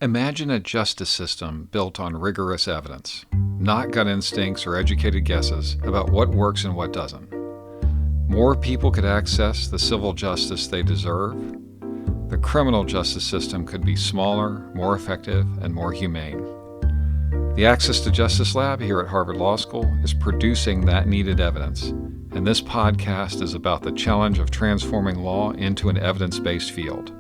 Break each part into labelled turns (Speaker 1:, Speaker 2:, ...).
Speaker 1: Imagine a justice system built on rigorous evidence, not gut instincts or educated guesses about what works and what doesn't. More people could access the civil justice they deserve. The criminal justice system could be smaller, more effective, and more humane. The Access to Justice Lab here at Harvard Law School is producing that needed evidence, and this podcast is about the challenge of transforming law into an evidence-based field.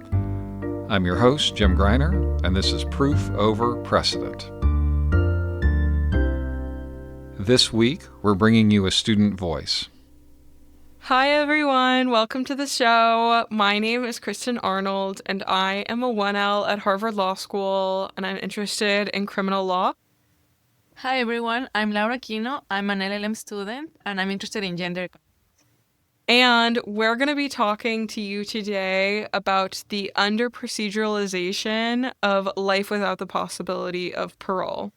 Speaker 1: I'm your host, Jim Greiner, and this is Proof Over Precedent. This week, we're bringing you a student voice.
Speaker 2: Hi, everyone. Welcome to the show. My name is Kristen Arnold, and I am a 1L at Harvard Law School, and I'm interested in criminal law.
Speaker 3: Hi, everyone. I'm Laura Kino. I'm an LLM student, and I'm interested in gender.
Speaker 2: And we're going to be talking to you today about the under-proceduralization of life without the possibility of parole.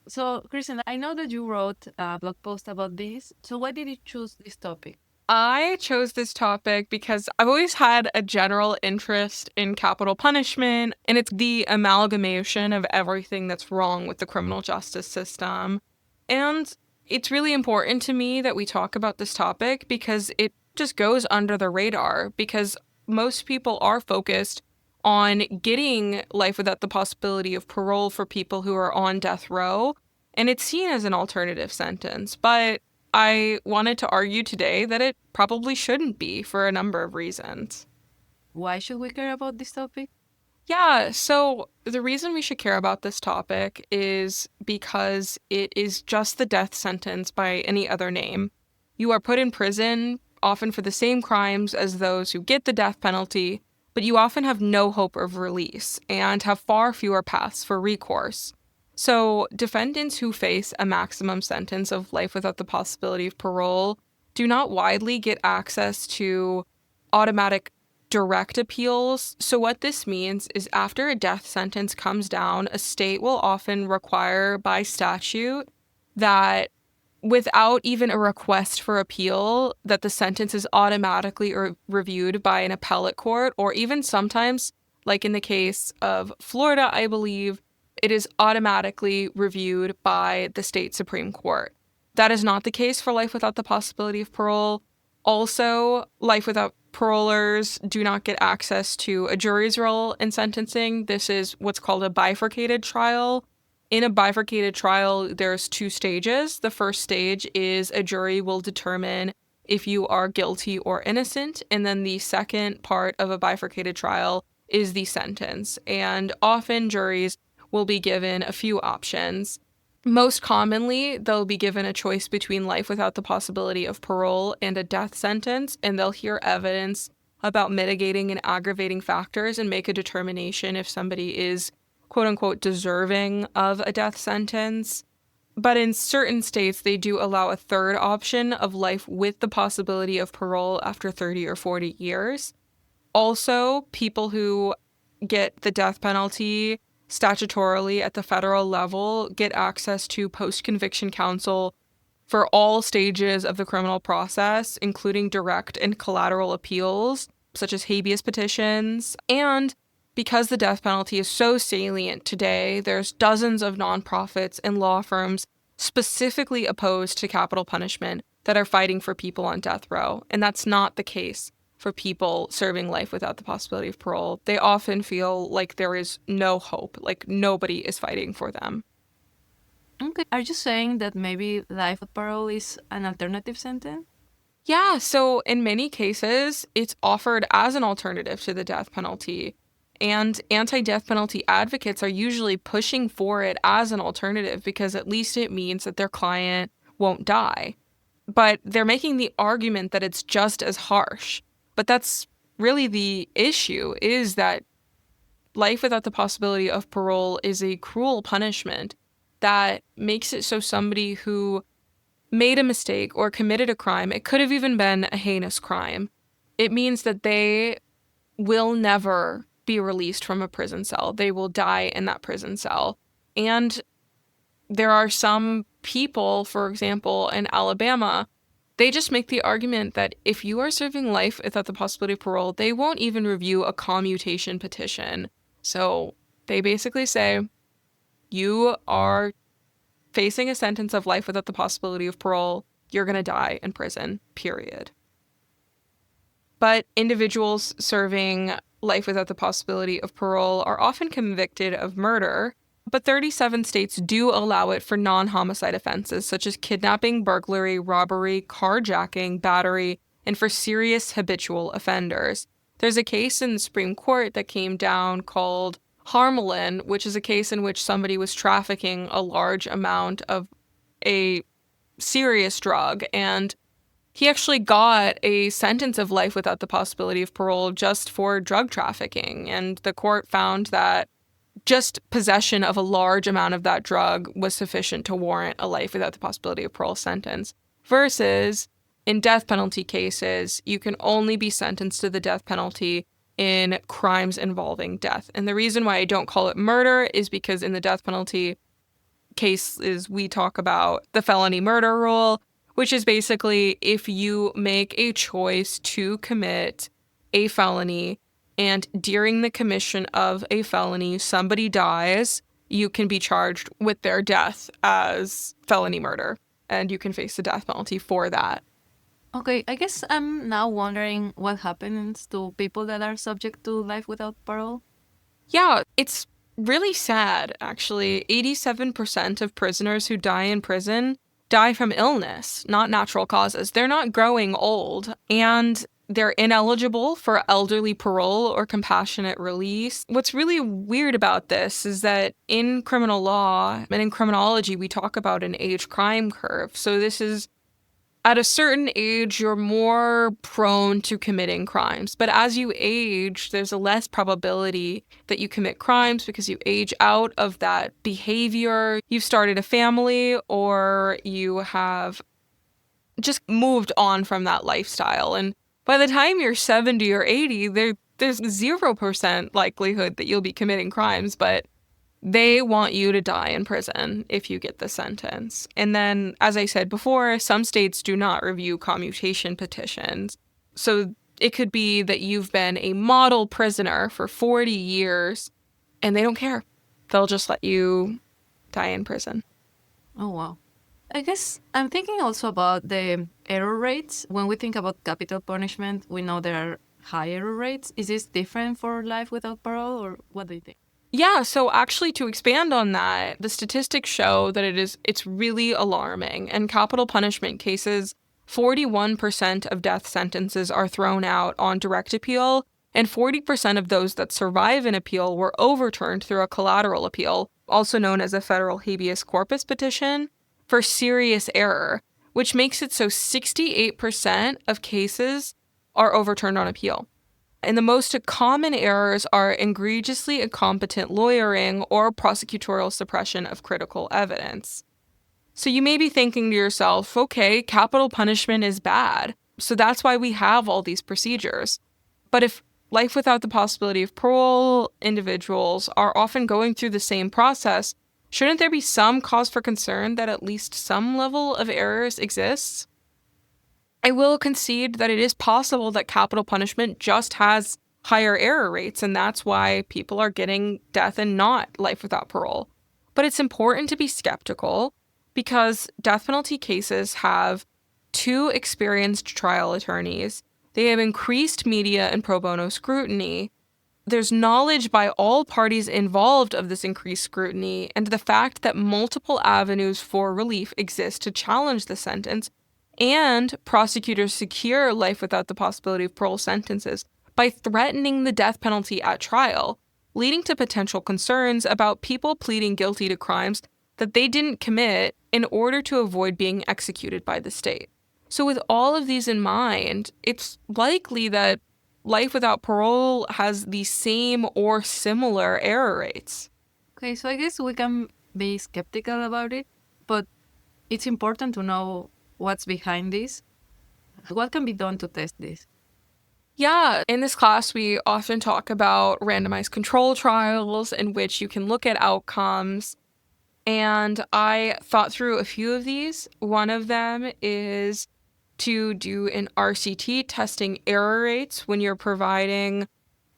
Speaker 3: So, Kristen, I know that you wrote a blog post about this. So why did you choose this topic?
Speaker 2: I chose this topic because I've always had a general interest in capital punishment, and it's the amalgamation of everything that's wrong with the criminal justice system. And it's really important to me that we talk about this topic because it just goes under the radar, because most people are focused on getting life without the possibility of parole for people who are on death row, and it's seen as an alternative sentence. But I wanted to argue today that it probably shouldn't be for a number of reasons.
Speaker 3: Why should we care about this topic?
Speaker 2: Yeah, so the reason we should care about this topic is because it is just the death sentence by any other name. You are put in prison, often for the same crimes as those who get the death penalty, but you often have no hope of release and have far fewer paths for recourse. So defendants who face a maximum sentence of life without the possibility of parole do not widely get access to automatic direct appeals. So what this means is after a death sentence comes down, a state will often require by statute that without even a request for appeal, that the sentence is automatically reviewed by an appellate court, or even sometimes, like in the case of Florida, I believe, it is automatically reviewed by the state Supreme Court. That is not the case for life without the possibility of parole. Also, life without parolers do not get access to a jury's role in sentencing. This is what's called a bifurcated trial. In a bifurcated trial, there's two stages. The first stage is a jury will determine if you are guilty or innocent. And then the second part of a bifurcated trial is the sentence. And often juries will be given a few options. Most commonly, they'll be given a choice between life without the possibility of parole and a death sentence, and they'll hear evidence about mitigating and aggravating factors and make a determination if somebody is, quote-unquote, deserving of a death sentence. But in certain states, they do allow a third option of life with the possibility of parole after 30 or 40 years. Also, people who get the death penalty statutorily at the federal level get access to post-conviction counsel for all stages of the criminal process, including direct and collateral appeals, such as habeas petitions. And because the death penalty is so salient today, there's dozens of nonprofits and law firms specifically opposed to capital punishment that are fighting for people on death row. And that's not the case for people serving life without the possibility of parole. They often feel like there is no hope, like nobody is fighting for them.
Speaker 3: Okay. Are you saying that maybe life with parole is an alternative sentence?
Speaker 2: Yeah, so in many cases, it's offered as an alternative to the death penalty. And anti-death penalty advocates are usually pushing for it as an alternative because at least it means that their client won't die. But they're making the argument that it's just as harsh. But that's really the issue, is that life without the possibility of parole is a cruel punishment that makes it so somebody who made a mistake or committed a crime, it could have even been a heinous crime, it means that they will never be released from a prison cell. They will die in that prison cell. And there are some people, for example, in Alabama, they just make the argument that if you are serving life without the possibility of parole, they won't even review a commutation petition So they basically say, you are facing a sentence of life without the possibility of parole. You're going to die in prison, period. But individuals serving life without the possibility of parole are often convicted of murder, but 37 states do allow it for non-homicide offenses such as kidnapping, burglary, robbery, carjacking, battery, and for serious habitual offenders. There's a case in the Supreme Court that came down called Harmelin, which is a case in which somebody was trafficking a large amount of a serious drug, and he actually got a sentence of life without the possibility of parole just for drug trafficking. And the court found that just possession of a large amount of that drug was sufficient to warrant a life without the possibility of parole sentence. Versus in death penalty cases, you can only be sentenced to the death penalty in crimes involving death. And the reason why I don't call it murder is because in the death penalty cases, we talk about the felony murder rule, which is basically if you make a choice to commit a felony and during the commission of a felony, somebody dies, you can be charged with their death as felony murder, and you can face the death penalty for that.
Speaker 3: Okay, I guess I'm now wondering what happens to people that are subject to life without parole.
Speaker 2: Yeah, it's really sad, actually. 87% of prisoners who die in prison die from illness, not natural causes. They're not growing old, and they're ineligible for elderly parole or compassionate release. What's really weird about this is that in criminal law and in criminology, we talk about an age crime curve. So this is at a certain age, you're more prone to committing crimes. But as you age, there's a less probability that you commit crimes because you age out of that behavior. You've started a family or you have just moved on from that lifestyle. And by the time you're 70 or 80, there's 0% likelihood that you'll be committing crimes, but they want you to die in prison if you get the sentence. And then, as I said before, some states do not review commutation petitions. So it could be that you've been a model prisoner for 40 years and they don't care. They'll just let you die in prison.
Speaker 3: Oh, wow. I guess I'm thinking also about the error rates. When we think about capital punishment, we know there are high error rates. Is this different for life without parole, or what do you think?
Speaker 2: Yeah, so actually to expand on that, the statistics show that it's really alarming. In capital punishment cases, 41% of death sentences are thrown out on direct appeal, and 40% of those that survive an appeal were overturned through a collateral appeal, also known as a federal habeas corpus petition, for serious error, which makes it so 68% of cases are overturned on appeal. And the most common errors are egregiously incompetent lawyering or prosecutorial suppression of critical evidence. So you may be thinking to yourself, okay, capital punishment is bad, so that's why we have all these procedures. But if life without the possibility of parole individuals are often going through the same process, shouldn't there be some cause for concern that at least some level of errors exists? I will concede that it is possible that capital punishment just has higher error rates, and that's why people are getting death and not life without parole. But it's important to be skeptical because death penalty cases have 2 experienced trial attorneys. They have increased media and pro bono scrutiny. There's knowledge by all parties involved of this increased scrutiny, and the fact that multiple avenues for relief exist to challenge the sentence, and prosecutors secure life without the possibility of parole sentences by threatening the death penalty at trial, leading to potential concerns about people pleading guilty to crimes that they didn't commit in order to avoid being executed by the state. So with all of these in mind, it's likely that life without parole has the same or similar error rates.
Speaker 3: Okay, so I guess we can be skeptical about it, but it's important to know what's behind this. What can be done to test this?
Speaker 2: Yeah, in this class, we often talk about randomized control trials in which you can look at outcomes. And I thought through a few of these. One of them is to do an RCT testing error rates when you're providing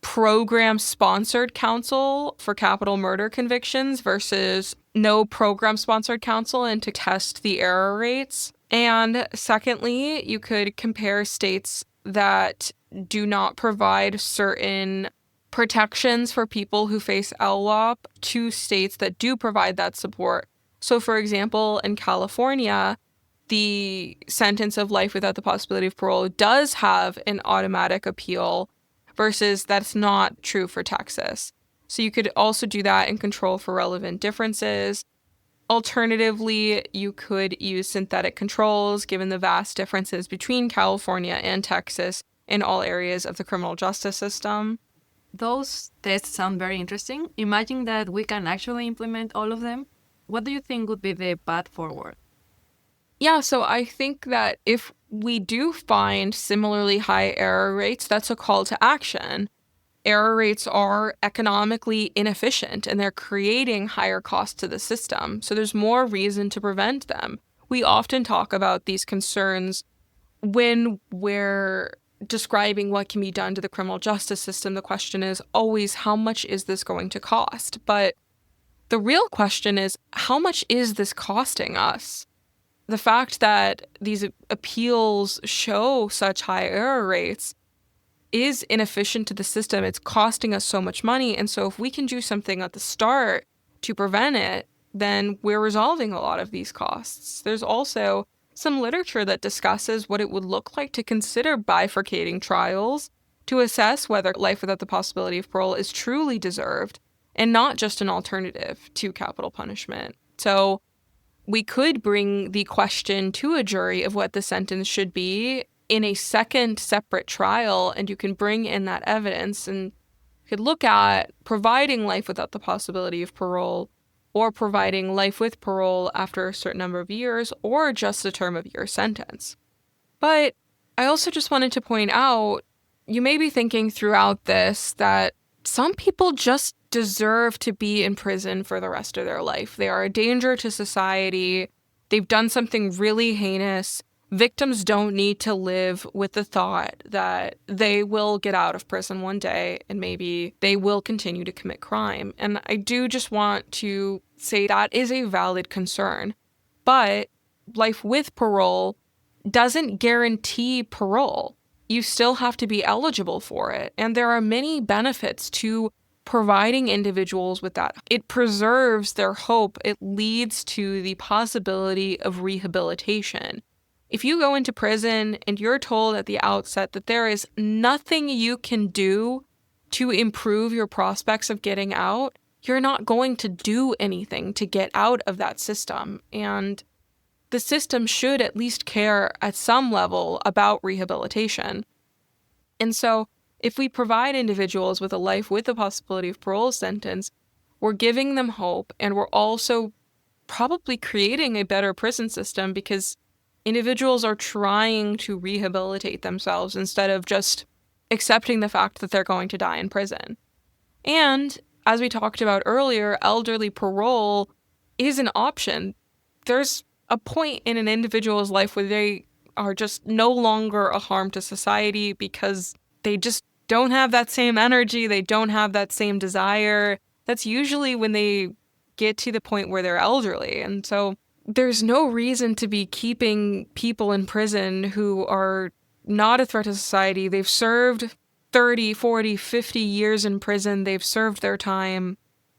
Speaker 2: program-sponsored counsel for capital murder convictions versus no program-sponsored counsel, and to test the error rates. And secondly, you could compare states that do not provide certain protections for people who face LWOP to states that do provide that support. So, for example, in California, the sentence of life without the possibility of parole does have an automatic appeal, versus that's not true for Texas. So you could also do that and control for relevant differences. Alternatively, you could use synthetic controls, given the vast differences between California and Texas in all areas of the criminal justice system.
Speaker 3: Those tests sound very interesting. Imagine that we can actually implement all of them. What do you think would be the path forward?
Speaker 2: Yeah, so I think that if we do find similarly high error rates, that's a call to action. Error rates are economically inefficient and they're creating higher costs to the system. So there's more reason to prevent them. We often talk about these concerns when we're describing what can be done to the criminal justice system. The question is always, how much is this going to cost? But the real question is, how much is this costing us? The fact that these appeals show such high error rates is inefficient to the system. It's costing us so much money. And so if we can do something at the start to prevent it, then we're resolving a lot of these costs. There's also some literature that discusses what it would look like to consider bifurcating trials to assess whether life without the possibility of parole is truly deserved and not just an alternative to capital punishment. So we could bring the question to a jury of what the sentence should be in a second separate trial, and you can bring in that evidence and you could look at providing life without the possibility of parole, or providing life with parole after a certain number of years, or just a term of year sentence. But I also just wanted to point out, you may be thinking throughout this that some people just deserve to be in prison for the rest of their life. They are a danger to society. They've done something really heinous. Victims don't need to live with the thought that they will get out of prison one day and maybe they will continue to commit crime. And I do just want to say that is a valid concern. But life with parole doesn't guarantee parole. You still have to be eligible for it. And there are many benefits to providing individuals with that. It preserves their hope. It leads to the possibility of rehabilitation. If you go into prison and you're told at the outset that there is nothing you can do to improve your prospects of getting out, you're not going to do anything to get out of that system. And the system should at least care at some level about rehabilitation. And so if we provide individuals with a life with the possibility of parole sentence, we're giving them hope, and we're also probably creating a better prison system because individuals are trying to rehabilitate themselves instead of just accepting the fact that they're going to die in prison. And as we talked about earlier, elderly parole is an option. There's a point in an individual's life where they are just no longer a harm to society because they just don't have that same energy, they don't have that same desire. That's usually when they get to the point where they're elderly. And so there's no reason to be keeping people in prison who are not a threat to society. They've served 30, 40, 50 years in prison. They've served their time.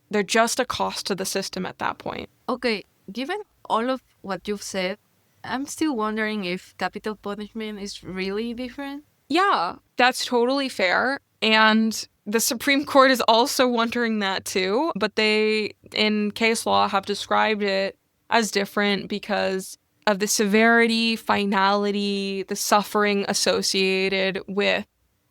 Speaker 2: They're just a cost to the system at that point.
Speaker 3: Okay, given all of what you've said, I'm still wondering if capital punishment is really different.
Speaker 2: Yeah, that's totally fair. And the Supreme Court is also wondering that too. But they, in case law, have described it as different because of the severity, finality, the suffering associated with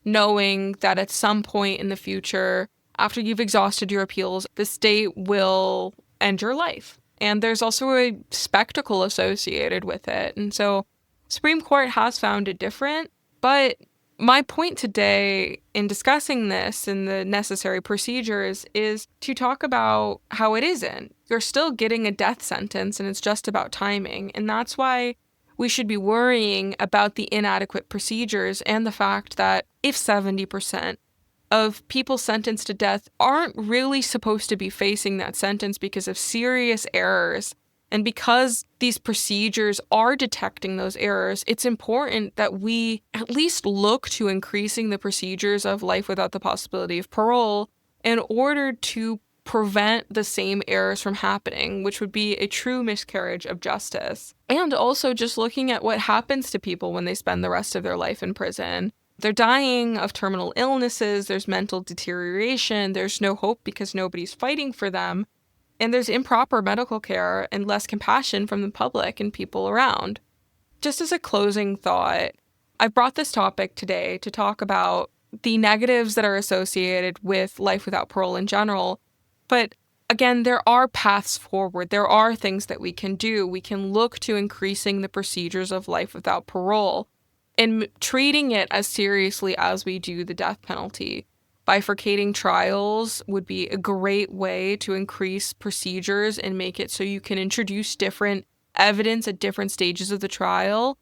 Speaker 2: knowing that at some point in the future, after you've exhausted your appeals, the state will end your life. And there's also a spectacle associated with it. And so Supreme Court has found it different. But my point today in discussing this and the necessary procedures is to talk about how it isn't. You're still getting a death sentence and it's just about timing. And that's why we should be worrying about the inadequate procedures and the fact that if 70% of people sentenced to death aren't really supposed to be facing that sentence because of serious errors. And because these procedures are detecting those errors, it's important that we at least look to increasing the procedures of life without the possibility of parole in order to prevent the same errors from happening, which would be a true miscarriage of justice. And also just looking at what happens to people when they spend the rest of their life in prison. They're dying of terminal illnesses, there's mental deterioration, there's no hope because nobody's fighting for them, and there's improper medical care and less compassion from the public and people around. Just as a closing thought, I brought this topic today to talk about the negatives that are associated with life without parole in general. But again, there are paths forward. There are things that we can do. We can look to increasing the procedures of life without parole and treating it as seriously as we do the death penalty. Bifurcating trials would be a great way to increase procedures and make it so you can introduce different evidence at different stages of the trial.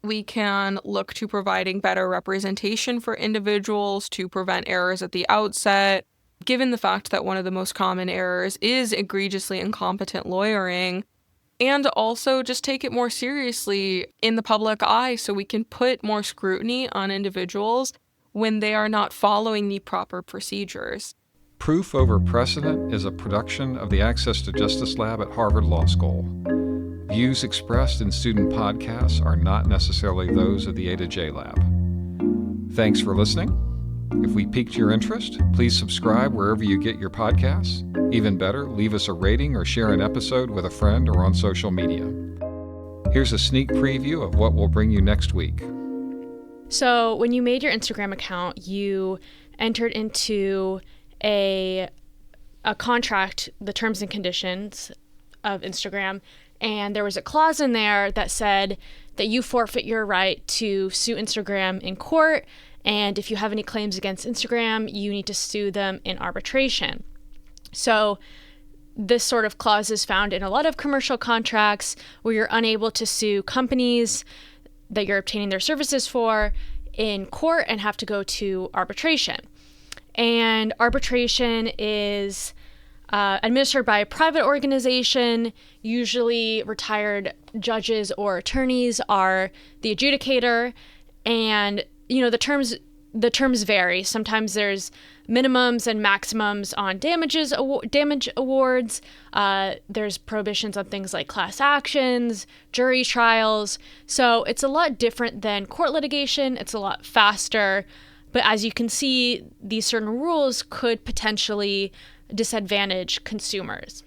Speaker 2: We can look to providing better representation for individuals to prevent errors at the outset, given the fact that one of the most common errors is egregiously incompetent lawyering, and also just take it more seriously in the public eye so we can put more scrutiny on individuals when they are not following the proper procedures.
Speaker 1: Proof Over Precedent is a production of the Access to Justice Lab at Harvard Law School. Views expressed in student podcasts are not necessarily those of the A to J Lab. Thanks for listening. If we piqued your interest, please subscribe wherever you get your podcasts. Even better, leave us a rating or share an episode with a friend or on social media. Here's a sneak preview of what will bring you next week.
Speaker 4: So when you made your Instagram account, you entered into a contract, the terms and conditions of Instagram, and there was a clause in there that said that you forfeit your right to sue Instagram in court, and if you have any claims against Instagram, you need to sue them in arbitration. So this sort of clause is found in a lot of commercial contracts where you're unable to sue companies that you're obtaining their services for in court and have to go to arbitration. And arbitration is administered by a private organization. Usually retired judges or attorneys are the adjudicator, and the terms vary. Sometimes there's minimums and maximums on damage awards. There's prohibitions on things like class actions, jury trials. So it's a lot different than court litigation. It's a lot faster. But as you can see, these certain rules could potentially disadvantage consumers.